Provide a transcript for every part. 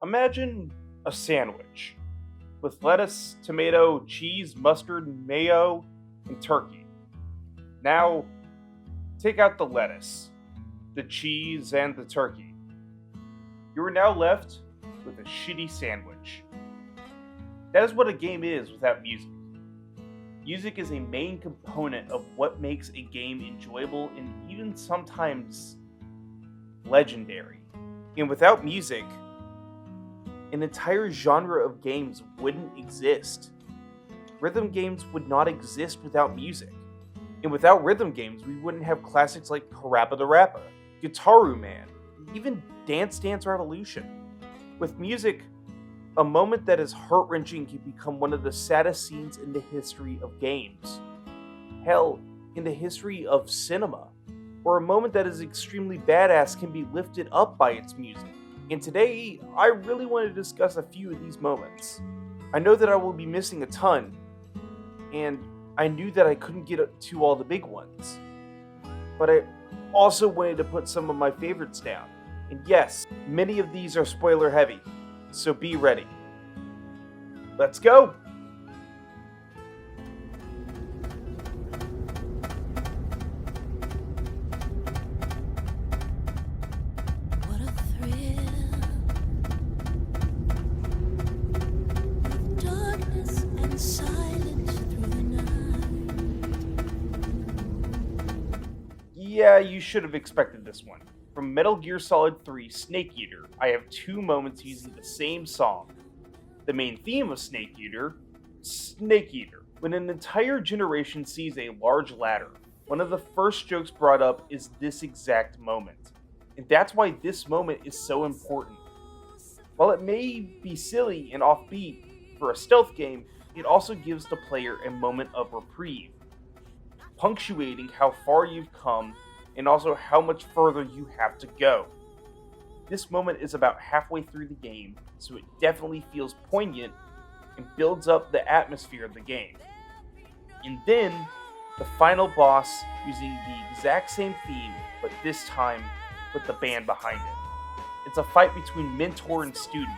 Imagine a sandwich with lettuce, tomato, cheese, mustard, mayo, and turkey. Now, take out the lettuce, the cheese, and the turkey. You are now left with a shitty sandwich. That is what a game is without music. Music is a main component of what makes a game enjoyable and even sometimes legendary. And without music, an entire genre of games wouldn't exist. Rhythm games would not exist without music. And without rhythm games, we wouldn't have classics like Parappa the Rappa, Gitaroo Man, even Dance Dance Revolution. With music, a moment that is heart-wrenching can become one of the saddest scenes in the history of games. Hell, in the history of cinema. Or a moment that is extremely badass can be lifted up by its music. And today, I really want to discuss a few of these moments. I know that I will be missing a ton, and I knew that I couldn't get to all the big ones. But I also wanted to put some of my favorites down. And yes, many of these are spoiler heavy, so be ready. Let's go! What a thrill. Darkness and silence through the night. Yeah, you should have expected this one. From Metal Gear Solid 3 Snake Eater, I have two moments using the same song. The main theme of Snake Eater, Snake Eater. When an entire generation sees a large ladder, one of the first jokes brought up is this exact moment. And that's why this moment is so important. While it may be silly and offbeat for a stealth game, it also gives the player a moment of reprieve, punctuating how far you've come and also how much further you have to go. This moment is about halfway through the game, so it definitely feels poignant and builds up the atmosphere of the game. And then, the final boss using the exact same theme, but this time with the band behind it. It's a fight between mentor and student,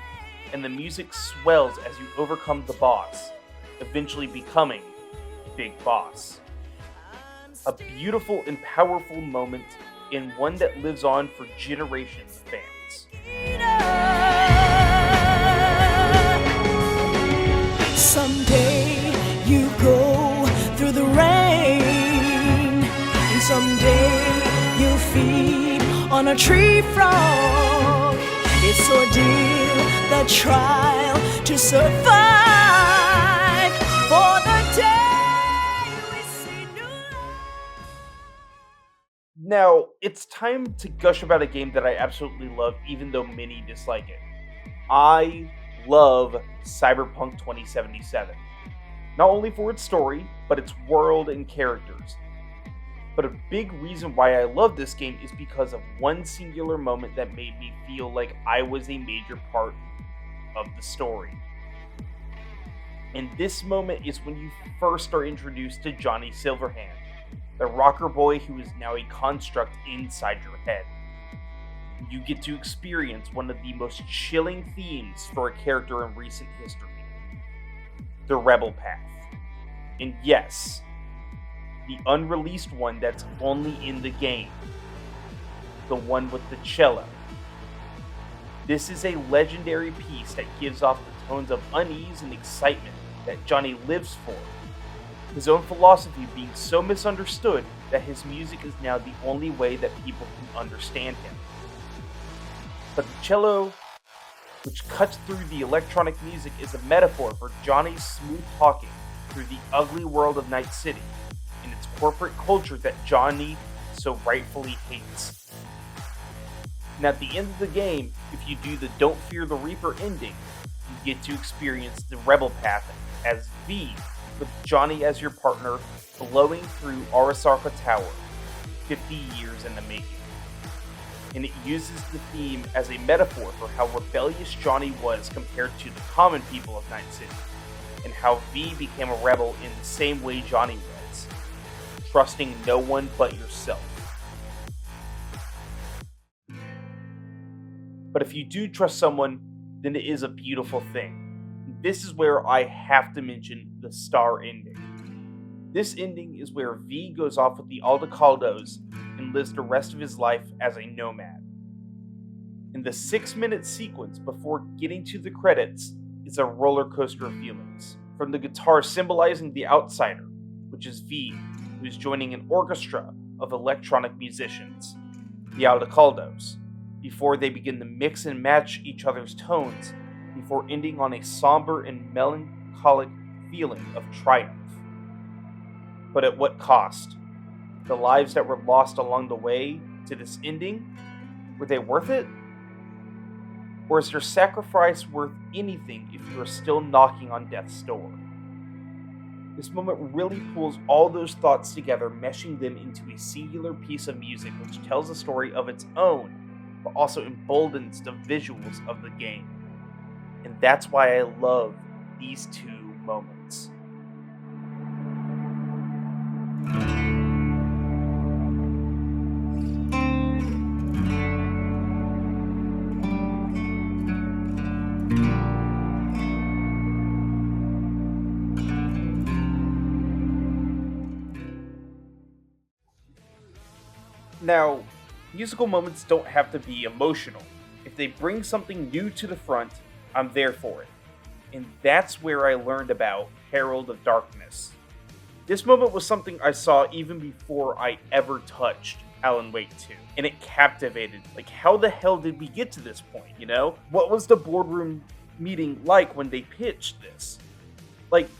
and the music swells as you overcome the boss, eventually becoming Big Boss. A beautiful and powerful moment, and one that lives on for generations of fans. Someday you go through the rain, and someday you'll feed on a tree frog. It's ordeal, the trial to survive for the day we see new life. Now, it's time to gush about a game that I absolutely love, even though many dislike it. I love Cyberpunk 2077. Not only for its story, but its world and characters. But a big reason why I love this game is because of one singular moment that made me feel like I was a major part of the story. And this moment is when you first are introduced to Johnny Silverhand, the rocker boy who is now a construct inside your head. You get to experience one of the most chilling themes for a character in recent history, the Rebel Path. And yes, the unreleased one that's only in the game, the one with the cello. This is a legendary piece that gives off the tones of unease and excitement that Johnny lives for. His own philosophy being so misunderstood that his music is now the only way that people can understand him. But the cello, which cuts through the electronic music, is a metaphor for Johnny's smooth talking through the ugly world of Night City and its corporate culture that Johnny so rightfully hates. And at the end of the game, if you do the Don't Fear the Reaper ending, you get to experience the Rebel Path as V, with Johnny as your partner, blowing through Arasaka Tower, 50 years in the making. And it uses the theme as a metaphor for how rebellious Johnny was compared to the common people of Night City, and how V became a rebel in the same way Johnny was, trusting no one but yourself. But if you do trust someone, then it is a beautiful thing. This is where I have to mention the star ending. This ending is where V goes off with the Aldecaldos and lives the rest of his life as a nomad. In the 6-minute sequence before getting to the credits is a roller coaster of feelings. From the guitar symbolizing the outsider, which is V, who is joining an orchestra of electronic musicians, the Aldecaldos, before they begin to mix and match each other's tones, before ending on a somber and melancholic feeling of triumph. But at what cost? The lives that were lost along the way to this ending, were they worth it? Or is their sacrifice worth anything if you are still knocking on death's door? This moment really pulls all those thoughts together, meshing them into a singular piece of music which tells a story of its own, but also emboldens the visuals of the game. And that's why I love these two moments. Now, musical moments don't have to be emotional. If they bring something new to the front, I'm there for it. And that's where I learned about Herald of Darkness. This moment was something I saw even before I ever touched Alan Wake 2. And it captivated. Like, how the hell did we get to this point, you know? What was the boardroom meeting like when they pitched this? Like,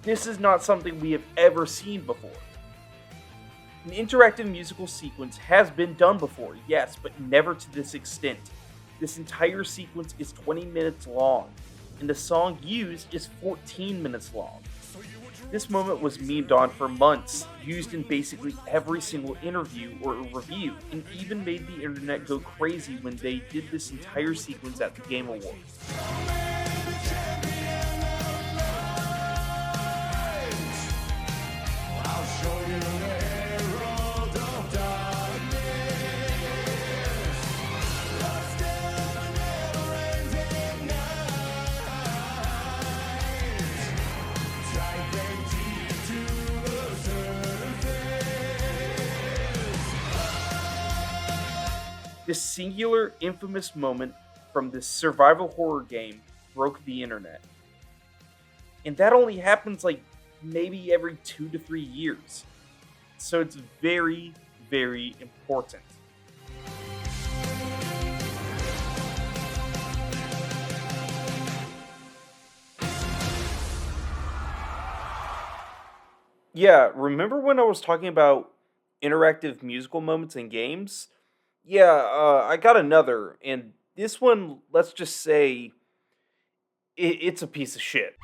this is not something we have ever seen before. An interactive musical sequence has been done before, yes, but never to this extent. This entire sequence is 20 minutes long, and the song used is 14 minutes long. This moment was memed on for months, used in basically every single interview or review, and even made the internet go crazy when they did this entire sequence at the Game Awards. This singular, infamous moment from this survival horror game broke the internet. And that only happens like maybe every 2 to 3 years. So it's very, very important. Yeah, remember when I was talking about interactive musical moments in games? Yeah, I got another, and this one, let's just say, it's a piece of shit.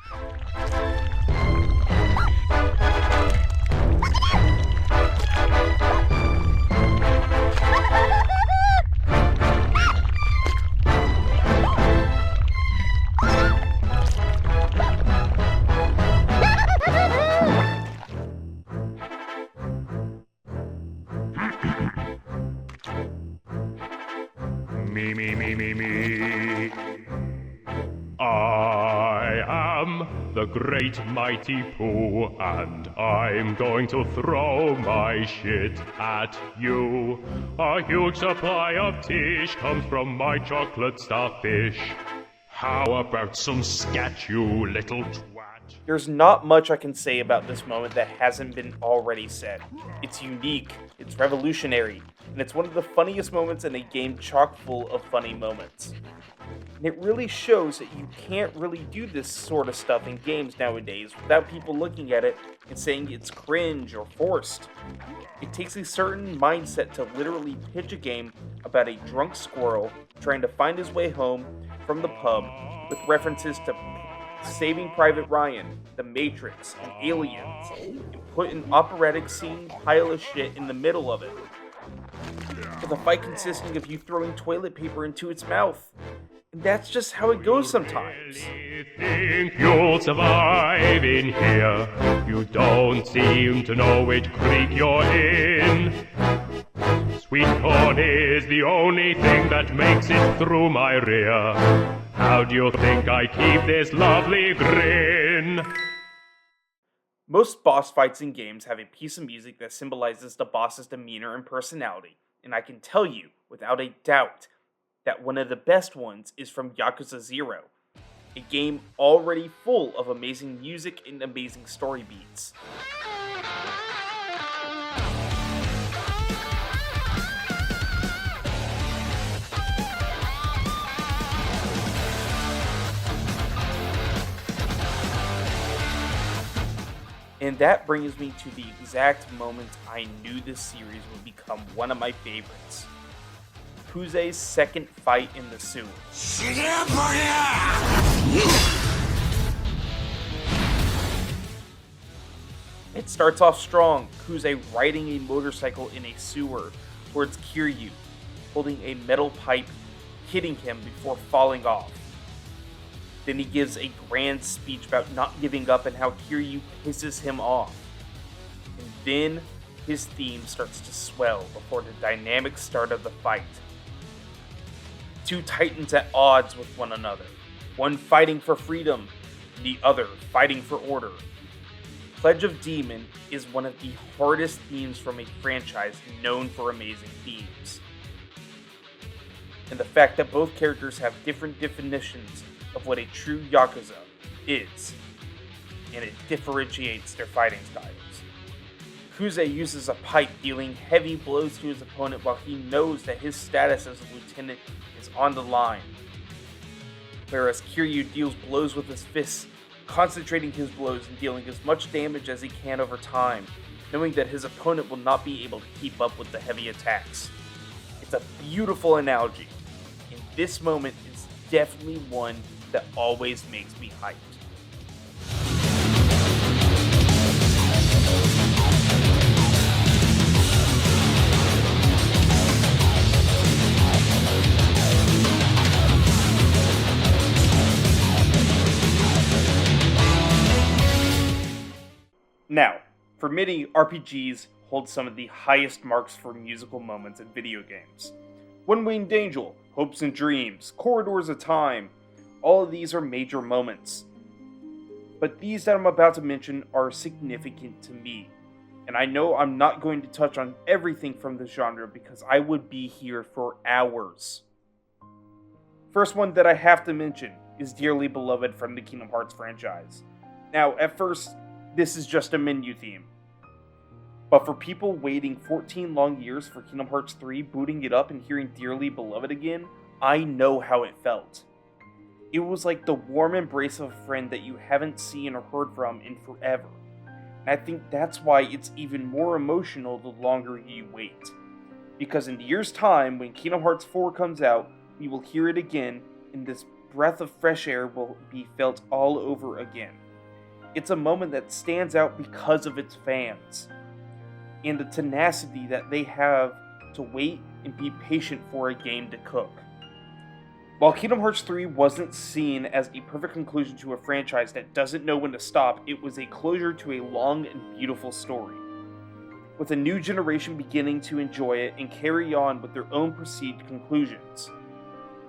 Me. I am the great mighty Pooh, and I'm going to throw my shit at you. A huge supply of tish comes from my chocolate starfish. How about some scat, you little twat? There's not much I can say about this moment that hasn't been already said. It's unique, it's revolutionary, and it's one of the funniest moments in a game chock full of funny moments. And it really shows that you can't really do this sort of stuff in games nowadays without people looking at it and saying it's cringe or forced. It takes a certain mindset to literally pitch a game about a drunk squirrel trying to find his way home from the pub with references to Saving Private Ryan, The Matrix, and Aliens, and put an operatic scene pile of shit in the middle of it, with a fight consisting of you throwing toilet paper into its mouth. And that's just how it goes sometimes. Really think you'll survive in here? You don't seem to know which creek you're in. Sweet corn is the only thing that makes it through my rear. How do you think I keep this lovely grin? Most boss fights in games have a piece of music that symbolizes the boss's demeanor and personality, and I can tell you, without a doubt, that one of the best ones is from Yakuza 0, a game already full of amazing music and amazing story beats. And that brings me to the exact moment I knew this series would become one of my favorites. Yakuza's second fight in the sewers. It starts off strong, Yakuza riding a motorcycle in a sewer towards Kiryu, holding a metal pipe, hitting him before falling off. Then he gives a grand speech about not giving up and how Kiryu pisses him off. And then his theme starts to swell before the dynamic start of the fight. Two titans at odds with one another, one fighting for freedom, the other fighting for order. Pledge of Demon is one of the hardest themes from a franchise known for amazing themes. And the fact that both characters have different definitions of what a true Yakuza is, and it differentiates their fighting styles. Yakuza uses a pipe, dealing heavy blows to his opponent while he knows that his status as a lieutenant is on the line. Whereas Kiryu deals blows with his fists, concentrating his blows and dealing as much damage as he can over time, knowing that his opponent will not be able to keep up with the heavy attacks. It's a beautiful analogy, and this moment is definitely one that always makes me hyped. Now, for many, RPGs hold some of the highest marks for musical moments in video games. One Winged Angel, Hopes and Dreams, Corridors of Time, all of these are major moments. But these that I'm about to mention are significant to me. And I know I'm not going to touch on everything from the genre because I would be here for hours. First one that I have to mention is Dearly Beloved from the Kingdom Hearts franchise. Now, at first, this is just a menu theme. But for people waiting 14 long years for Kingdom Hearts 3, booting it up and hearing Dearly Beloved again, I know how it felt. It was like the warm embrace of a friend that you haven't seen or heard from in forever. And I think that's why it's even more emotional the longer you wait. Because in a year's time, when Kingdom Hearts 4 comes out, we will hear it again, and this breath of fresh air will be felt all over again. It's a moment that stands out because of its fans, and the tenacity that they have to wait and be patient for a game to cook. While Kingdom Hearts 3 wasn't seen as a perfect conclusion to a franchise that doesn't know when to stop, it was a closure to a long and beautiful story, with a new generation beginning to enjoy it and carry on with their own perceived conclusions.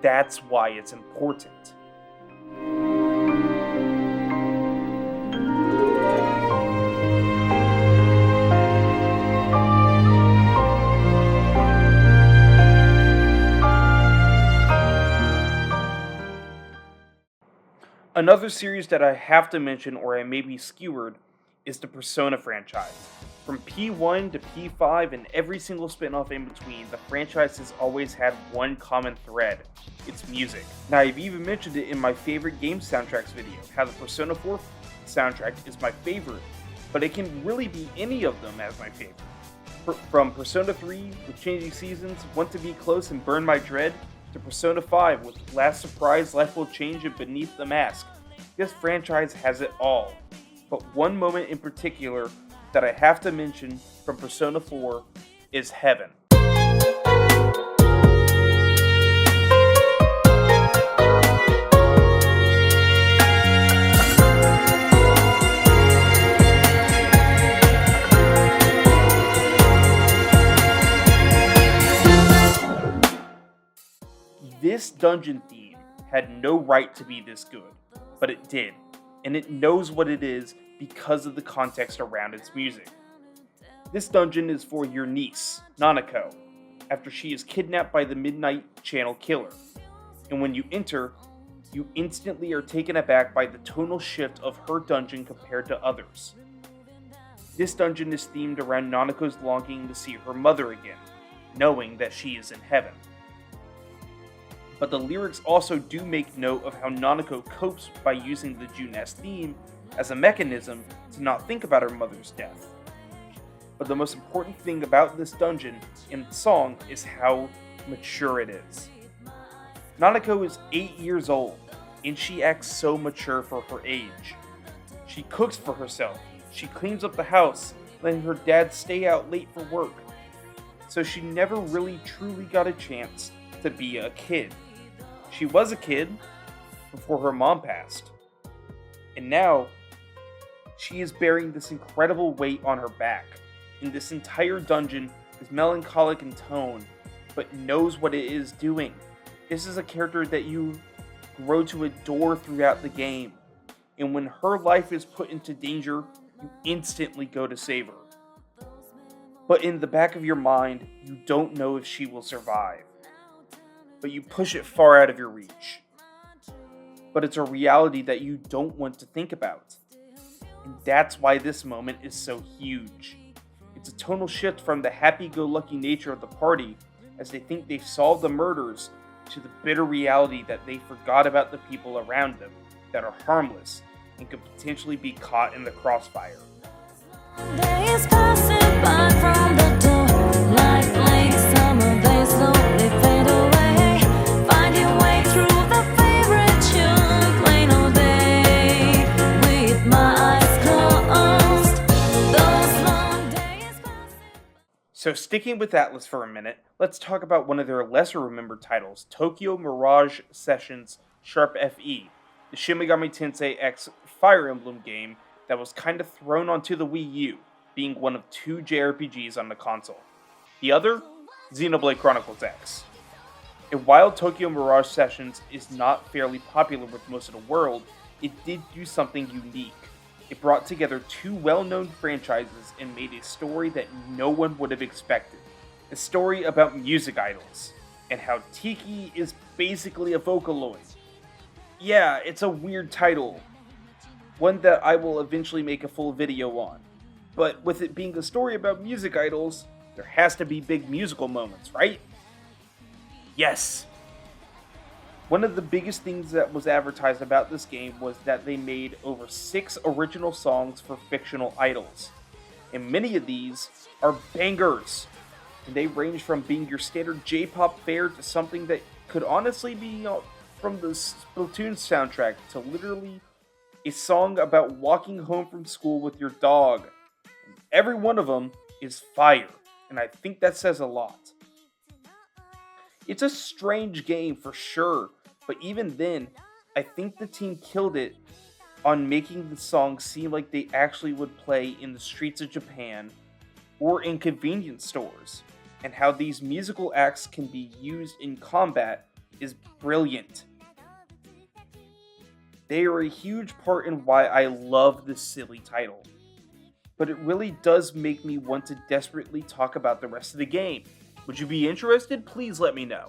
That's why it's important. Another series that I have to mention, or I may be skewered, is the Persona franchise. From P1 to P5 and every single spin-off in between, the franchise has always had one common thread: its music. Now, I've even mentioned it in my favorite game soundtracks video, how the Persona 4 soundtrack is my favorite, but it can really be any of them as my favorite. From Persona 3 with Changing Seasons, Want to Be Close and Burn My Dread, to Persona 5 with Last Surprise, Life Will Change and Beneath the Mask. This franchise has it all. But one moment in particular that I have to mention from Persona 4 is Heaven. This dungeon theme had no right to be this good, but it did, and it knows what it is because of the context around its music. This dungeon is for your niece, Nanako, after she is kidnapped by the Midnight Channel Killer, and when you enter, you instantly are taken aback by the tonal shift of her dungeon compared to others. This dungeon is themed around Nanako's longing to see her mother again, knowing that she is in heaven. But the lyrics also do make note of how Nanako copes by using the Junes theme as a mechanism to not think about her mother's death. But the most important thing about this dungeon in the song is how mature it is. Nanako is 8 years old, and she acts so mature for her age. She cooks for herself, she cleans up the house, letting her dad stay out late for work. So she never really truly got a chance to be a kid. She was a kid before her mom passed. And now, she is bearing this incredible weight on her back. And this entire dungeon is melancholic in tone, but knows what it is doing. This is a character that you grow to adore throughout the game. And when her life is put into danger, you instantly go to save her. But in the back of your mind, you don't know if she will survive. But you push it far out of your reach. But it's a reality that you don't want to think about. And that's why this moment is so huge. It's a tonal shift from the happy-go-lucky nature of the party as they think they've solved the murders to the bitter reality that they forgot about the people around them that are harmless and could potentially be caught in the crossfire. Days passing by from the door, like late summer, they slowly fade away. Finding way through the favorite tune, playing all day with my eyes closed. Those long days passing. So sticking with Atlas for a minute, let's talk about one of their lesser remembered titles, Tokyo Mirage Sessions Sharp FE, the Shin Megami Tensei X Fire Emblem game that was kind of thrown onto the Wii U, being one of 2 JRPGs on the console. The other, Xenoblade Chronicles X. And while Tokyo Mirage Sessions is not fairly popular with most of the world, it did do something unique. It brought together 2 well-known franchises and made a story that no one would have expected. A story about music idols, and how Tiki is basically a Vocaloid. Yeah, it's a weird title, one that I will eventually make a full video on. But with it being a story about music idols, there has to be big musical moments, right? Yes! One of the biggest things that was advertised about this game was that they made over 6 original songs for fictional idols. And many of these are bangers. And they range from being your standard J-pop fare to something that could honestly be from the Splatoon soundtrack to literally a song about walking home from school with your dog. And every one of them is fire, and I think that says a lot. It's a strange game for sure, but even then, I think the team killed it on making the songs seem like they actually would play in the streets of Japan or in convenience stores, and how these musical acts can be used in combat is brilliant. They are a huge part in why I love this silly title, but it really does make me want to desperately talk about the rest of the game. Would you be interested? Please let me know.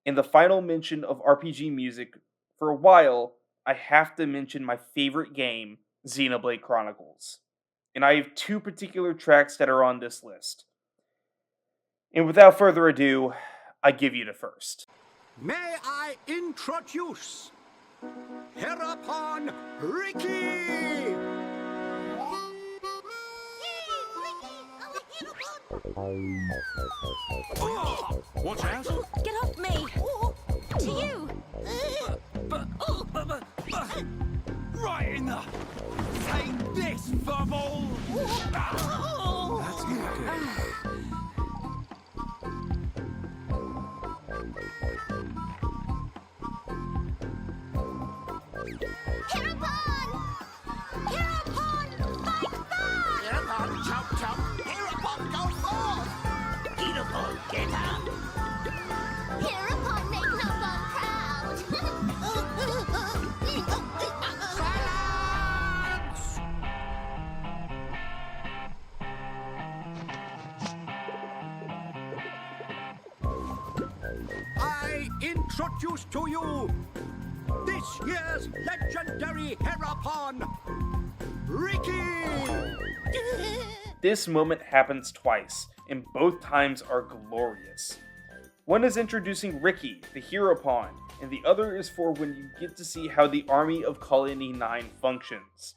In the final mention of RPG music, for a while, I have to mention my favorite game, Xenoblade Chronicles. And I have 2 particular tracks that are on this list. And without further ado, I give you the first. May I introduce Hereupon Ricky! Watch out! Get off me! To you! Right in the... Take this, furball! That's not good. Hereupon make no one proud. Silence! I introduce to you this year's legendary Hereupon, Ricky! This moment happens twice, and both times are glorious. One is introducing Ricky, the Hereupon, and the other is for when you get to see how the army of Colony 9 functions.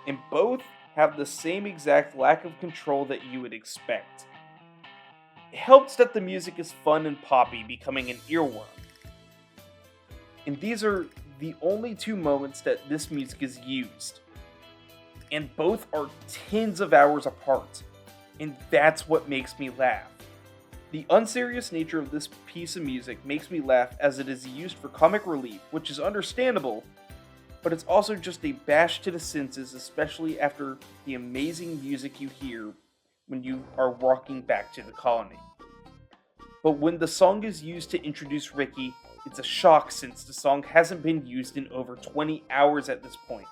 And both have the same exact lack of control that you would expect. It helps that the music is fun and poppy, becoming an earworm. And these are the only two moments that this music is used. And both are tens of hours apart. And that's what makes me laugh. The unserious nature of this piece of music makes me laugh as it is used for comic relief, which is understandable, but it's also just a bash to the senses, especially after the amazing music you hear when you are walking back to the colony. But when the song is used to introduce Ricky, it's a shock since the song hasn't been used in over 20 hours at this point.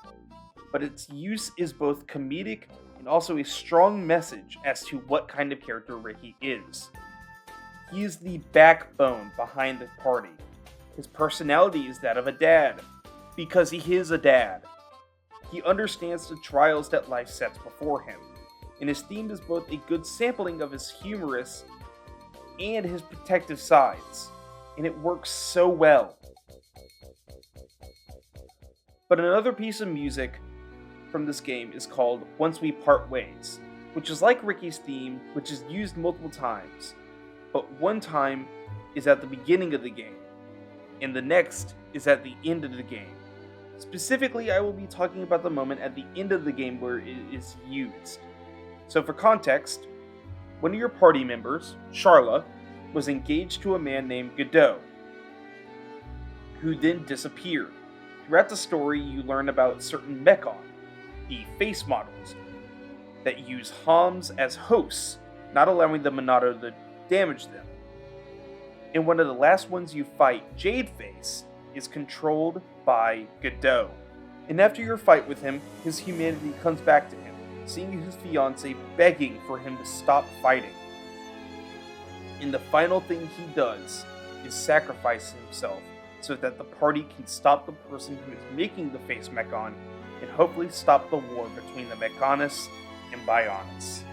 But its use is both comedic and also a strong message as to what kind of character Ricky is. He is the backbone behind the party. His personality is that of a dad, because he is a dad. He understands the trials that life sets before him, and his theme is both a good sampling of his humorous and his protective sides, and it works so well. But another piece of music from this game is called Once We Part Ways, which is like Ricky's theme, which is used multiple times, but one time is at the beginning of the game, and the next is at the end of the game. Specifically, I will be talking about the moment at the end of the game where it is used. So for context, one of your party members, Charla, was engaged to a man named Godot, who then disappeared. Throughout the story, you learn about certain Mechon, the face models, that use Homs as hosts, not allowing the Monado to damage them. And one of the last ones you fight, Jadeface, is controlled by Godot. And after your fight with him, his humanity comes back to him, seeing his fiancée begging for him to stop fighting. And the final thing he does is sacrifice himself so that the party can stop the person who is making the face Mechon and hopefully stop the war between the Mechanists and Bionis.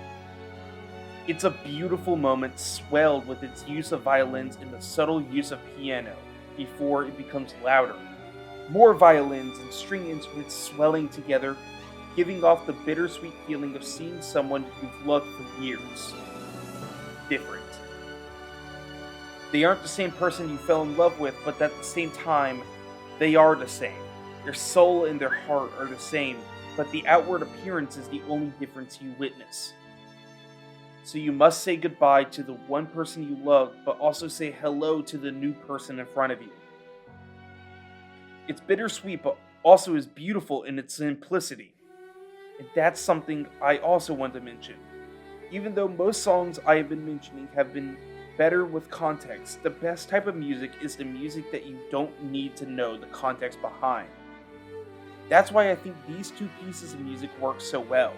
It's a beautiful moment swelled with its use of violins and the subtle use of piano before it becomes louder. More violins and string instruments swelling together, giving off the bittersweet feeling of seeing someone you've loved for years. Different. They aren't the same person you fell in love with, but at the same time, they are the same. Their soul and their heart are the same, but the outward appearance is the only difference you witness. So you must say goodbye to the one person you love, but also say hello to the new person in front of you. It's bittersweet, but also is beautiful in its simplicity. And that's something I also want to mention. Even though most songs I have been mentioning have been better with context, the best type of music is the music that you don't need to know the context behind. That's why I think these two pieces of music work so well,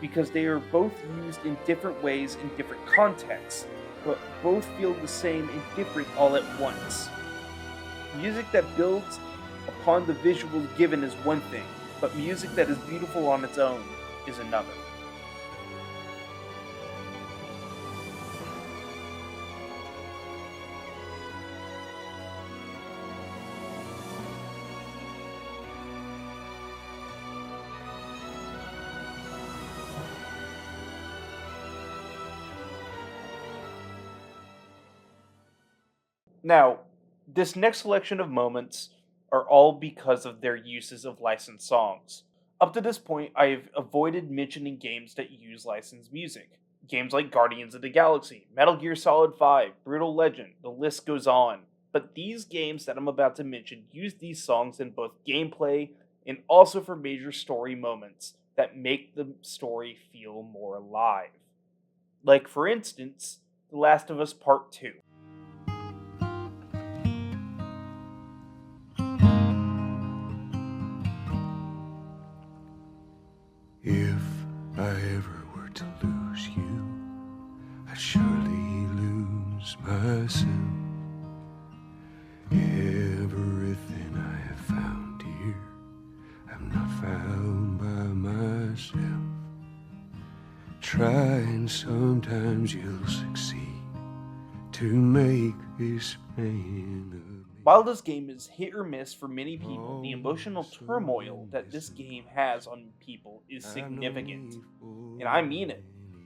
because they are both used in different ways in different contexts, but both feel the same and different all at once. Music that builds upon the visuals given is one thing, but music that is beautiful on its own is another. Now, this next selection of moments are all because of their uses of licensed songs. Up to this point, I've avoided mentioning games that use licensed music. Games like Guardians of the Galaxy, Metal Gear Solid 5, Brutal Legend, the list goes on. But these games that I'm about to mention use these songs in both gameplay and also for major story moments that make the story feel more alive. Like, for instance, The Last of Us Part 2. If I ever were to lose you, I'd surely lose myself. Everything I have found here, I'm not found by myself. Try and sometimes you'll succeed to make this man of me. While this game is hit or miss for many people, the emotional turmoil that this game has on people is significant. And I mean it.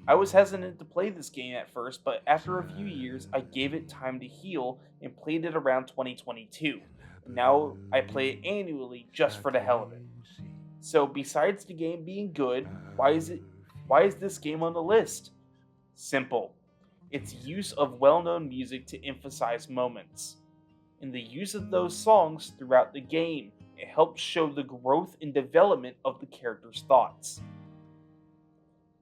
I was hesitant to play this game at first, but after a few years, I gave it time to heal and played it around 2022. Now I play it annually just for the hell of it. So besides the game being good, why is this game on the list? Simple. Its use of well-known music to emphasize moments. And the use of those songs throughout the game, it helps show the growth and development of the character's thoughts.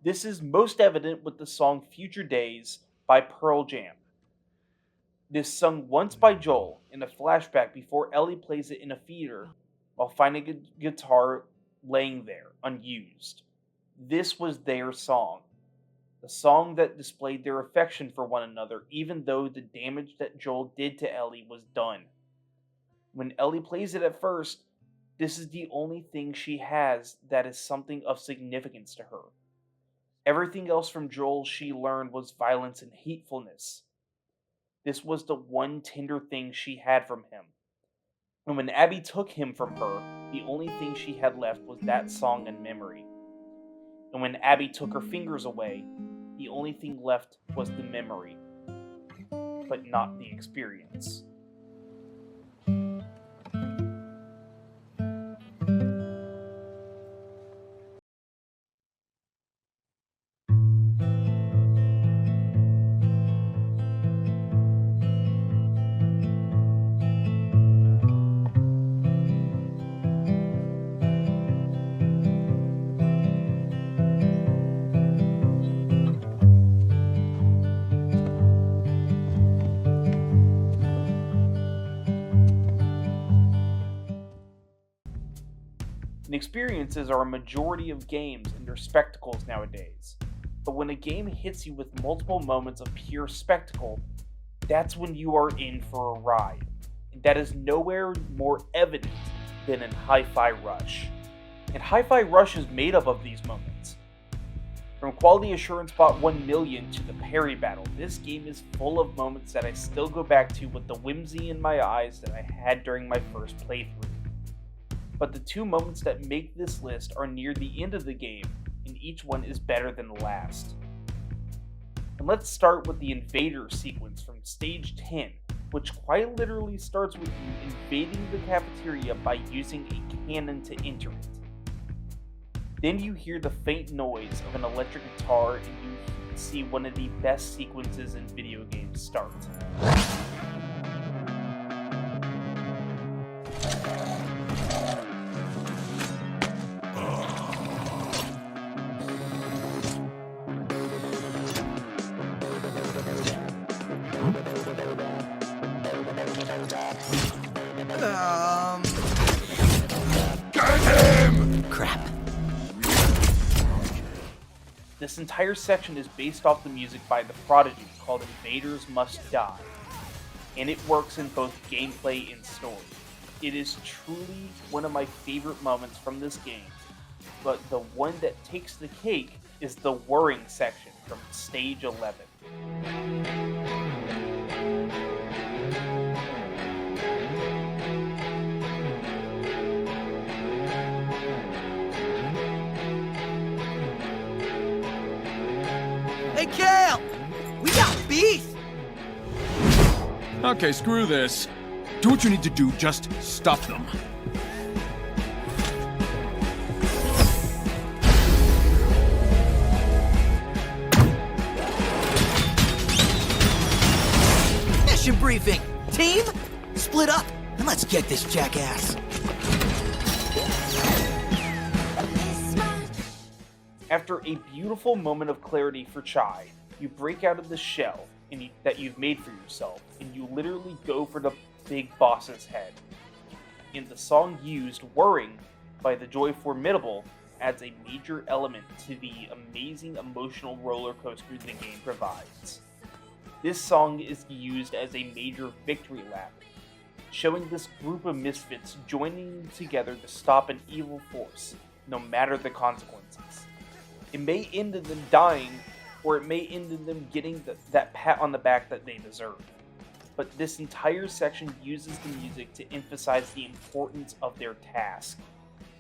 This is most evident with the song Future Days by Pearl Jam. This sung once by Joel in a flashback before Ellie plays it in a theater while finding a guitar laying there, unused. This was their song. The song that displayed their affection for one another even though the damage that Joel did to Ellie was done. When Ellie plays it at first, this is the only thing she has that is something of significance to her. Everything else from Joel she learned was violence and hatefulness. This was the one tender thing she had from him. And when Abby took him from her, the only thing she had left was that song and memory. And when Abby took her fingers away, the only thing left was the memory, but not the experience. And experiences are a majority of games and their spectacles nowadays. But when a game hits you with multiple moments of pure spectacle, that's when you are in for a ride. And that is nowhere more evident than in Hi-Fi Rush. And Hi-Fi Rush is made up of these moments. From Quality Assurance Bot 1 million to the Parry Battle, this game is full of moments that I still go back to with the whimsy in my eyes that I had during my first playthrough. But the two moments that make this list are near the end of the game, and each one is better than the last. And let's start with the Invader sequence from Stage 10, which quite literally starts with you invading the cafeteria by using a cannon to enter it. Then you hear the faint noise of an electric guitar and you see one of the best sequences in video games start. Crap. This entire section is based off the music by The Prodigy called Invaders Must Die, and it works in both gameplay and story. It is truly one of my favorite moments from this game, but the one that takes the cake is the whirring section from Stage 11. Hey, Kale! We got beef! Okay, screw this. Do what you need to do, just stop them. Mission briefing! Team, split up and let's get this jackass. After a beautiful moment of clarity for Chai, you break out of the shell that you've made for yourself, and you literally go for the big boss's head. And the song used, Whirring, by The Joy Formidable, adds a major element to the amazing emotional roller coaster the game provides. This song is used as a major victory lap, showing this group of misfits joining together to stop an evil force, no matter the consequences. It may end in them dying, or it may end in them getting that pat on the back that they deserve. But this entire section uses the music to emphasize the importance of their task.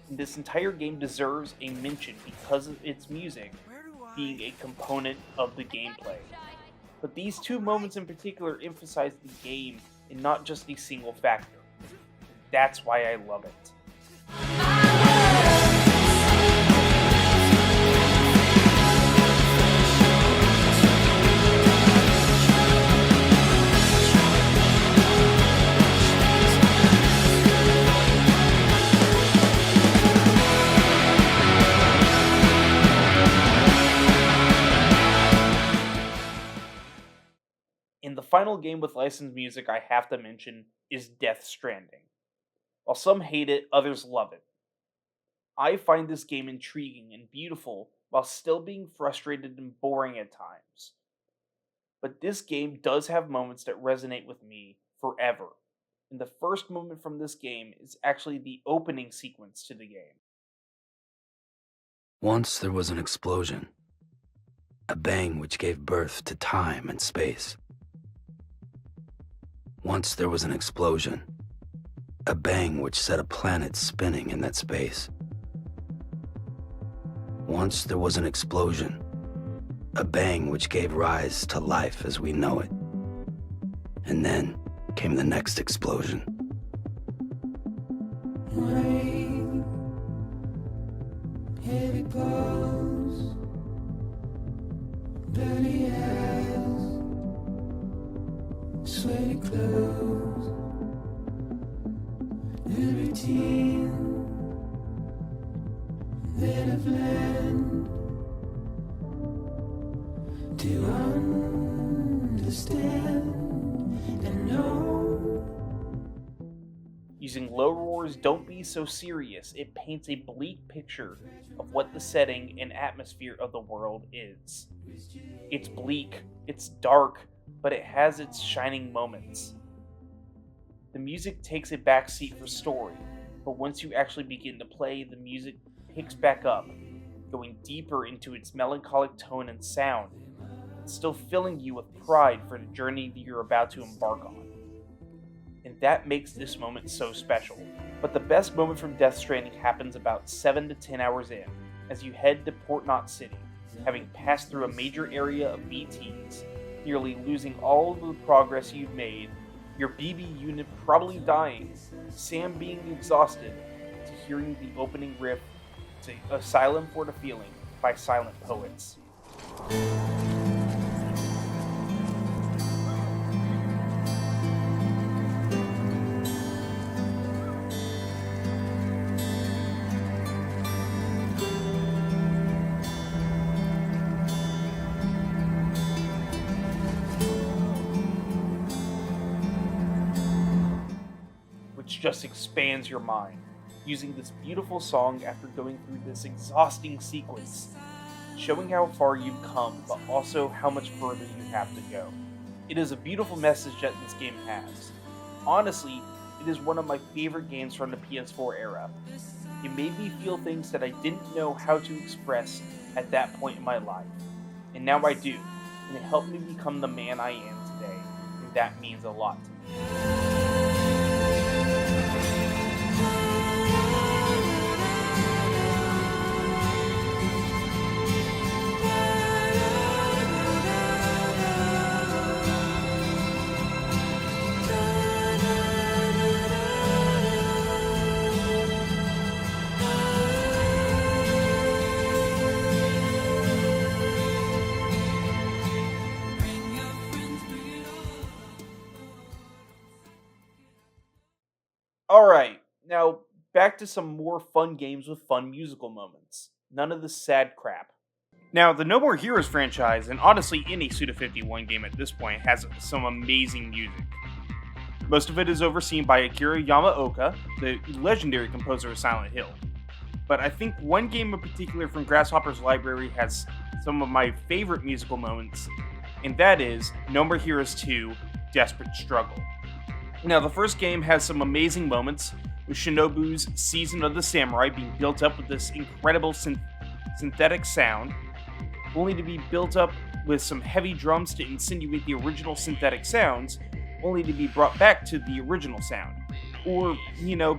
And this entire game deserves a mention because of its music being a component of the gameplay. But these two moments in particular emphasize the game and not just a single factor. That's why I love it. And the final game with licensed music I have to mention is Death Stranding. While some hate it, others love it. I find this game intriguing and beautiful while still being frustrated and boring at times. But this game does have moments that resonate with me forever. And the first moment from this game is actually the opening sequence to the game. Once there was an explosion, a bang which gave birth to time and space. Once there was an explosion, a bang which set a planet spinning in that space. Once there was an explosion, a bang which gave rise to life as we know it. And then came the next explosion. Rain, heavy clothes, dirty eyes, sweaty clothes, the routine that I've learned to understand and know. Using low roars Don't Be So Serious, it paints a bleak picture of what the setting and atmosphere of the world is. It's bleak, it's dark, but it has its shining moments. The music takes a backseat for story, but once you actually begin to play, the music picks back up, going deeper into its melancholic tone and sound, still filling you with pride for the journey that you're about to embark on. And that makes this moment so special. But the best moment from Death Stranding happens about 7 to 10 hours in, as you head to Port Knot City, having passed through a major area of BTs, nearly losing all of the progress you've made, your BB unit probably dying, Sam being exhausted, to hearing the opening riff to Asylum for the Feeling by Silent Poets. Which just expands your mind, using this beautiful song after going through this exhausting sequence, showing how far you've come, but also how much further you have to go. It is a beautiful message that this game has. Honestly, it is one of my favorite games from the PS4 era. It made me feel things that I didn't know how to express at that point in my life. And now I do, and it helped me become the man I am today, and that means a lot to me. Alright, now back to some more fun games with fun musical moments. None of the sad crap. Now, the No More Heroes franchise, and honestly any Suda51 game at this point, has some amazing music. Most of it is overseen by Akira Yamaoka, the legendary composer of Silent Hill. But I think one game in particular from Grasshopper's library has some of my favorite musical moments, and that is No More Heroes 2, Desperate Struggle. Now, the first game has some amazing moments, with Shinobu's Season of the Samurai being built up with this incredible synthetic sound, only to be built up with some heavy drums to insinuate the original synthetic sounds, only to be brought back to the original sound. Or,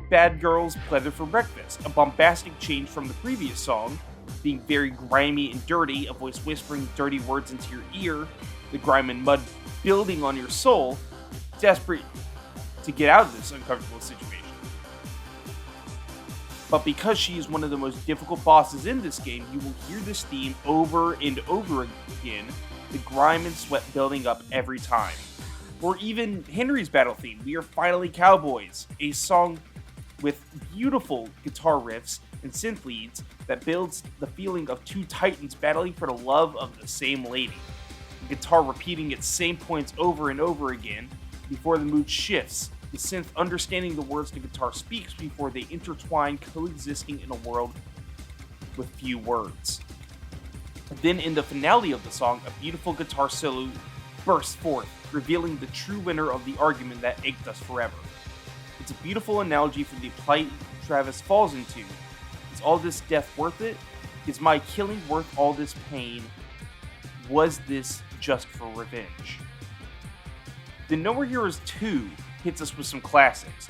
Bad Girls Pleather for Breakfast, a bombastic change from the previous song, being very grimy and dirty, a voice whispering dirty words into your ear, the grime and mud building on your soul, desperate to get out of this uncomfortable situation. But because she is one of the most difficult bosses in this game, you will hear this theme over and over again, the grime and sweat building up every time. Or even Henry's battle theme, We Are Finally Cowboys, a song with beautiful guitar riffs and synth leads that builds the feeling of two titans battling for the love of the same lady. The guitar repeating its same points over and over again before the mood shifts, the synth understanding the words the guitar speaks before they intertwine, coexisting in a world with few words. Then in the finale of the song, a beautiful guitar solo bursts forth, revealing the true winner of the argument that ached us forever. It's a beautiful analogy for the plight Travis falls into. Is all this death worth it? Is my killing worth all this pain? Was this just for revenge? The No More Heroes 2 hits us with some classics.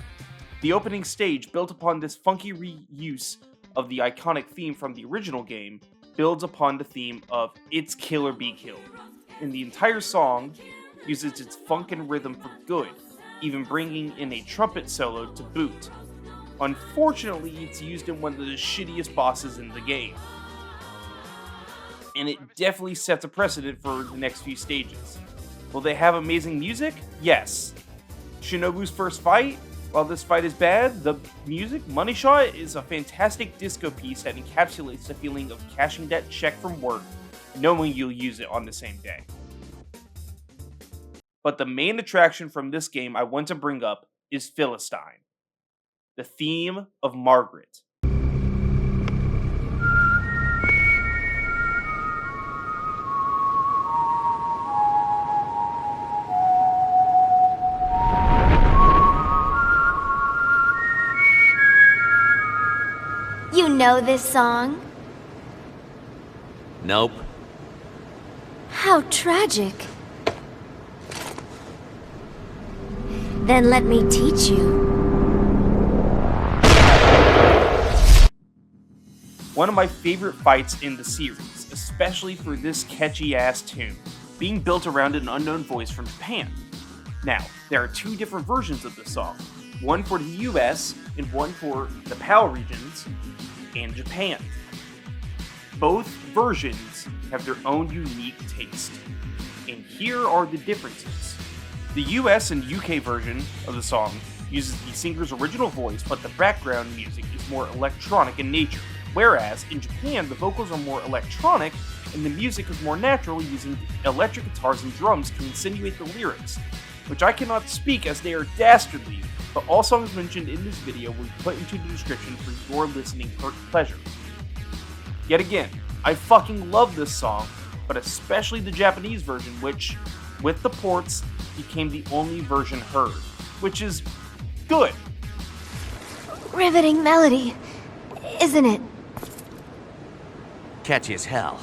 The opening stage, built upon this funky reuse of the iconic theme from the original game, builds upon the theme of It's Kill or Be Killed, and the entire song uses its funk and rhythm for good, even bringing in a trumpet solo to boot. Unfortunately, it's used in one of the shittiest bosses in the game, and it definitely sets a precedent for the next few stages. Will they have amazing music? Yes. Shinobu's first fight? While this fight is bad, the music, Money Shot, is a fantastic disco piece that encapsulates the feeling of cashing that check from work, knowing you'll use it on the same day. But the main attraction from this game I want to bring up is Philistine, the theme of Margaret. You know this song? Nope. How tragic. Then let me teach you. One of my favorite fights in the series, especially for this catchy-ass tune, being built around an unknown voice from Japan. Now, there are two different versions of this song, one for the US and one for the PAL regions and Japan. Both versions have their own unique taste, and here are the differences. The US and UK version of the song uses the singer's original voice, but the background music is more electronic in nature, whereas in Japan the vocals are more electronic and the music is more natural, using electric guitars and drums to insinuate the lyrics, which I cannot speak as they are dastardly, but all songs mentioned in this video will be put into the description for your listening pleasure. Yet again, I fucking love this song, but especially the Japanese version, which, with the ports, became the only version heard, which is good. Riveting melody, isn't it? Catchy as hell.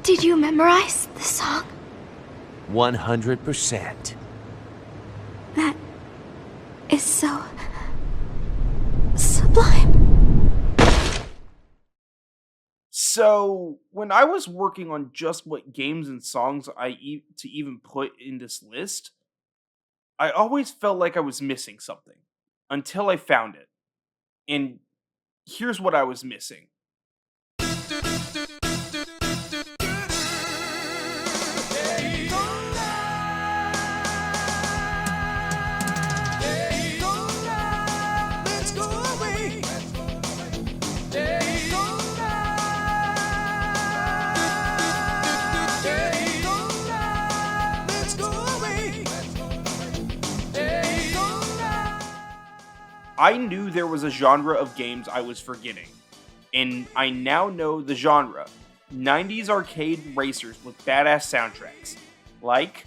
Did you memorize the song? 100%. That is so sublime. So, when I was working on just what games and songs to even put in this list, I always felt like I was missing something, until I found it. And here's what I was missing. I knew there was a genre of games I was forgetting, and I now know the genre. 90s arcade racers with badass soundtracks, like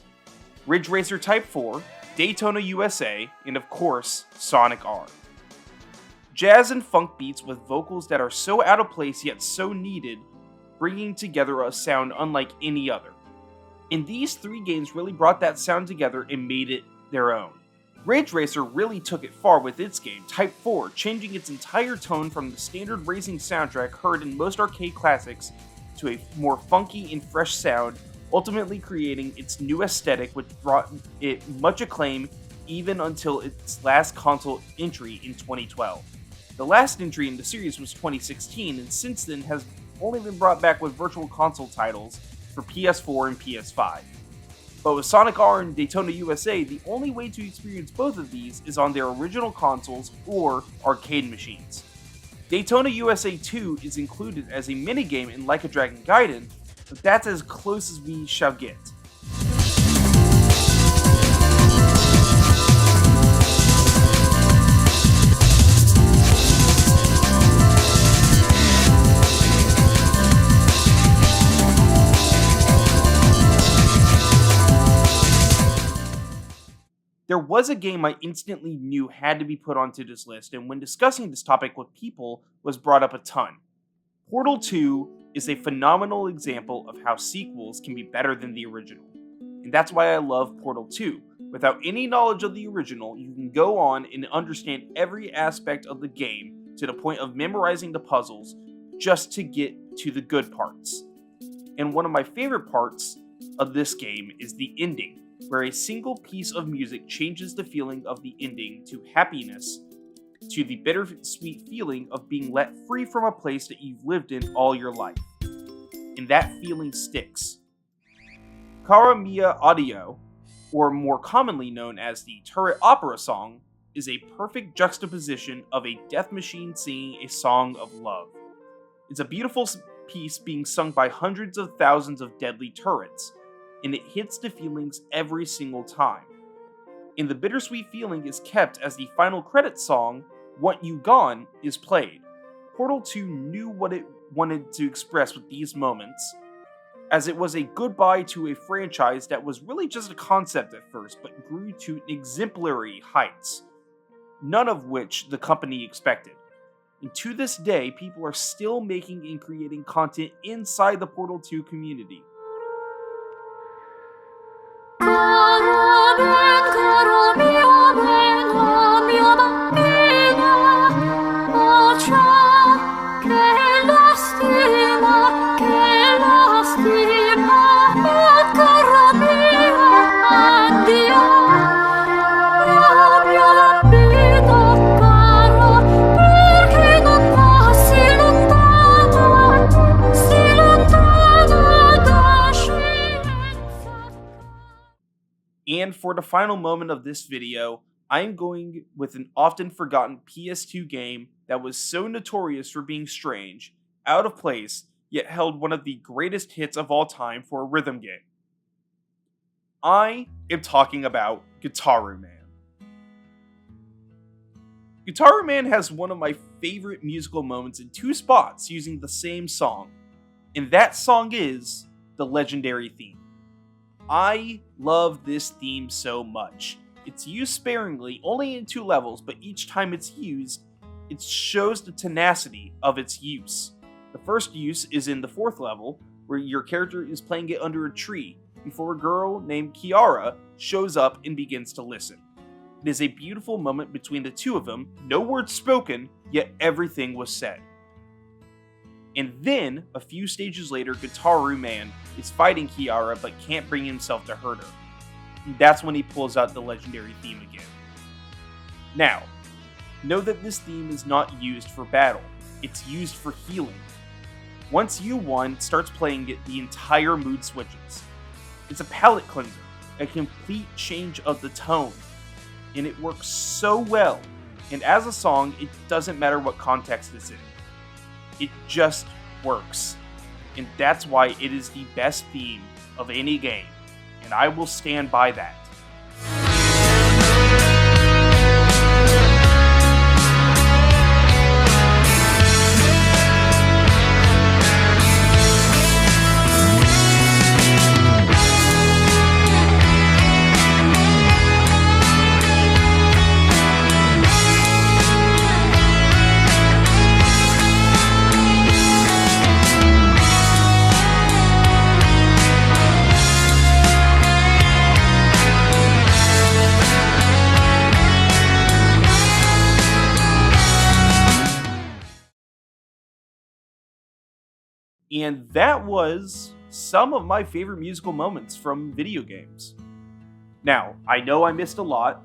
Ridge Racer Type 4, Daytona USA, and of course, Sonic R. Jazz and funk beats with vocals that are so out of place yet so needed, bringing together a sound unlike any other. And these 3 games really brought that sound together and made it their own. Ridge Racer really took it far with its game, Type 4, changing its entire tone from the standard racing soundtrack heard in most arcade classics to a more funky and fresh sound, ultimately creating its new aesthetic, which brought it much acclaim even until its last console entry in 2012. The last entry in the series was 2016, and since then has only been brought back with virtual console titles for PS4 and PS5. But with Sonic R and Daytona USA, the only way to experience both of these is on their original consoles or arcade machines. Daytona USA 2 is included as a minigame in Like a Dragon Gaiden, but that's as close as we shall get. There was a game I instantly knew had to be put onto this list, and when discussing this topic with people, was brought up a ton. Portal 2 is a phenomenal example of how sequels can be better than the original, and that's why I love Portal 2. Without any knowledge of the original, you can go on and understand every aspect of the game to the point of memorizing the puzzles just to get to the good parts. And one of my favorite parts of this game is the ending, where a single piece of music changes the feeling of the ending to happiness, to the bittersweet feeling of being let free from a place that you've lived in all your life. And that feeling sticks. Karamiya Audio, or more commonly known as the Turret Opera song, is a perfect juxtaposition of a death machine singing a song of love. It's a beautiful piece being sung by hundreds of thousands of deadly turrets, and it hits the feelings every single time. And the bittersweet feeling is kept as the final credits song, Want You Gone, is played. Portal 2 knew what it wanted to express with these moments, as it was a goodbye to a franchise that was really just a concept at first, but grew to exemplary heights, none of which the company expected. And to this day, people are still making and creating content inside the Portal 2 community. And for the final moment of this video, I am going with an often forgotten PS2 game that was so notorious for being strange, out of place, yet held one of the greatest hits of all time for a rhythm game. I am talking about Gitaroo Man. Gitaroo Man has one of my favorite musical moments in 2 spots using the same song, and that song is the legendary theme. I love this theme so much. It's used sparingly, only in 2 levels, but each time it's used, it shows the tenacity of its use. The first use is in the 4th level, where your character is playing it under a tree, before a girl named Kiara shows up and begins to listen. It is a beautiful moment between the 2 of them, no words spoken, yet everything was said. And then, a few stages later, Gitaroo Man is fighting Kiara but can't bring himself to hurt her. And that's when he pulls out the legendary theme again. Now, know that this theme is not used for battle, it's used for healing. Once U1 starts playing it, the entire mood switches. It's a palate cleanser, a complete change of the tone, and it works so well. And as a song, it doesn't matter what context it's in. It just works. And that's why it is the best theme of any game. And I will stand by that. And that was some of my favorite musical moments from video games. Now, I know I missed a lot.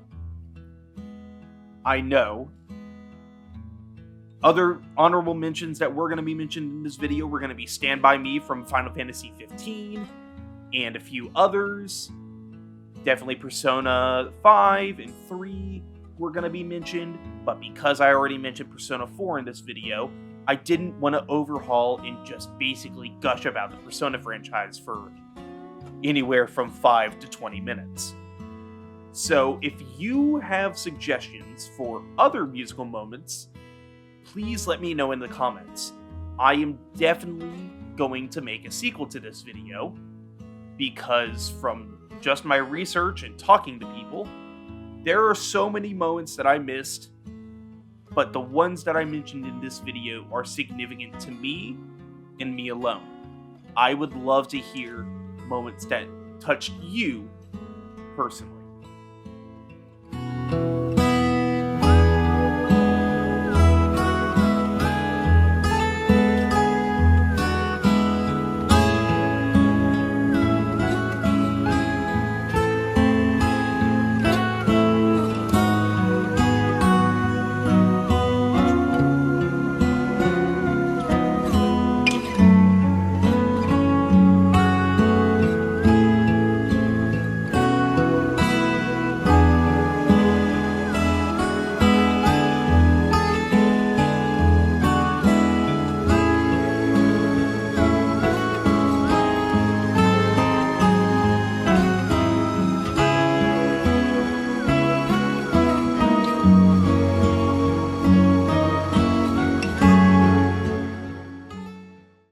I know. Other honorable mentions that we're going to be mentioned in this video were going to be Stand By Me from Final Fantasy 15 and a few others. Definitely Persona 5 and 3 were going to be mentioned, but because I already mentioned Persona 4 in this video, I didn't want to overhaul and just basically gush about the Persona franchise for anywhere from 5 to 20 minutes. So if you have suggestions for other musical moments, please let me know in the comments. I am definitely going to make a sequel to this video, because from just my research and talking to people, there are so many moments that I missed, but the ones that I mentioned in this video are significant to me and me alone. I would love to hear moments that touched you personally.